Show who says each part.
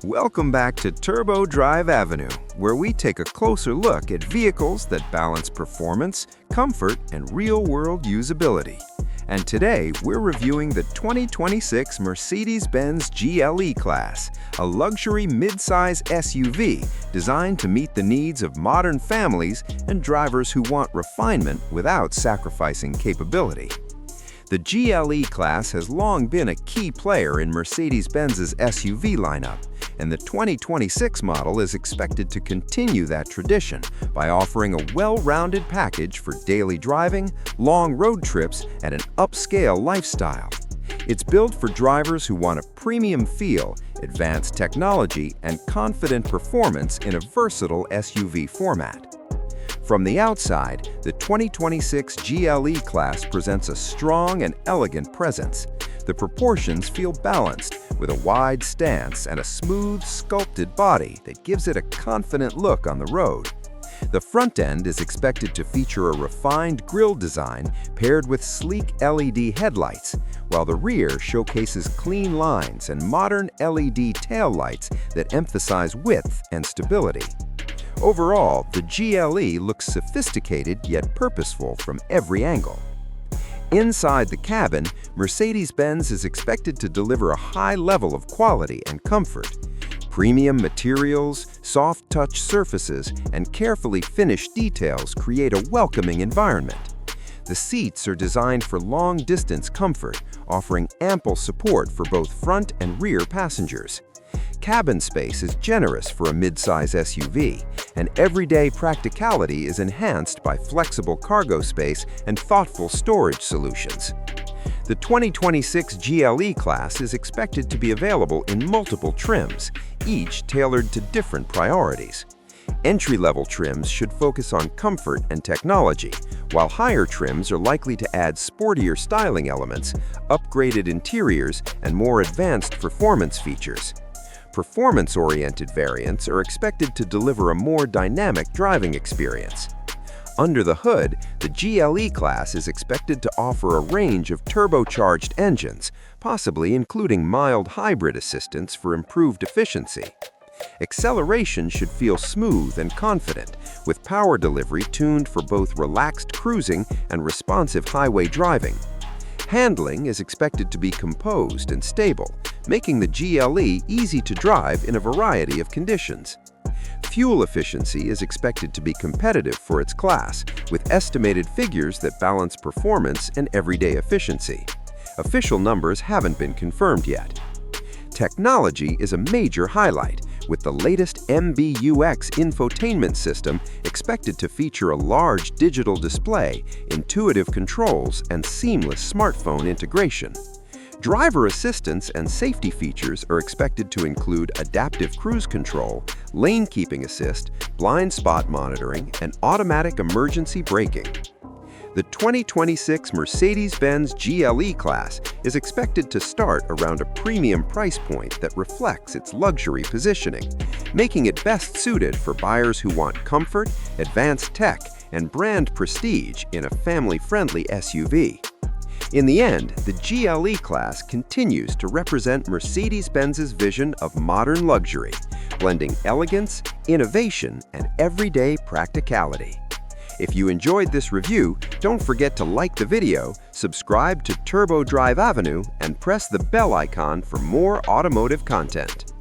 Speaker 1: Welcome back to Turbo Drive Avenue, where we take a closer look at vehicles that balance performance, comfort, and real-world usability. And today, we're reviewing the 2026 Mercedes-Benz GLE-Class, a luxury midsize SUV designed to meet the needs of modern families and drivers who want refinement without sacrificing capability. The GLE-Class has long been a key player in Mercedes-Benz's SUV lineup, and the 2026 model is expected to continue that tradition by offering a well-rounded package for daily driving, long road trips, and an upscale lifestyle. It's built for drivers who want a premium feel, advanced technology, and confident performance in a versatile SUV format. From the outside, the 2026 GLE-Class presents a strong and elegant presence. The proportions feel balanced, with a wide stance and a smooth, sculpted body that gives it a confident look on the road. The front end is expected to feature a refined grille design paired with sleek LED headlights, while the rear showcases clean lines and modern LED taillights that emphasize width and stability. Overall, the GLE looks sophisticated yet purposeful from every angle. Inside the cabin, Mercedes-Benz is expected to deliver a high level of quality and comfort. Premium materials, soft-touch surfaces, and carefully finished details create a welcoming environment. The seats are designed for long-distance comfort, offering ample support for both front and rear passengers. Cabin space is generous for a midsize SUV, and everyday practicality is enhanced by flexible cargo space and thoughtful storage solutions. The 2026 GLE-Class is expected to be available in multiple trims, each tailored to different priorities. Entry-level trims should focus on comfort and technology, while higher trims are likely to add sportier styling elements, upgraded interiors, and more advanced performance features. Performance-oriented variants are expected to deliver a more dynamic driving experience. Under the hood, the GLE-Class is expected to offer a range of turbocharged engines, possibly including mild hybrid assistance for improved efficiency. Acceleration should feel smooth and confident, with power delivery tuned for both relaxed cruising and responsive highway driving. Handling is expected to be composed and stable, making the GLE easy to drive in a variety of conditions. Fuel efficiency is expected to be competitive for its class, with estimated figures that balance performance and everyday efficiency. Official numbers haven't been confirmed yet. Technology is a major highlight, with the latest MBUX infotainment system expected to feature a large digital display, intuitive controls, and seamless smartphone integration. Driver assistance and safety features are expected to include adaptive cruise control, lane keeping assist, blind spot monitoring, and automatic emergency braking. The 2026 Mercedes-Benz GLE-Class is expected to start around a premium price point that reflects its luxury positioning, making it best suited for buyers who want comfort, advanced tech, and brand prestige in a family-friendly SUV. In the end, the GLE-Class continues to represent Mercedes-Benz's vision of modern luxury, blending elegance, innovation, and everyday practicality. If you enjoyed this review, don't forget to like the video, subscribe to Turbo Drive Avenue, and press the bell icon for more automotive content.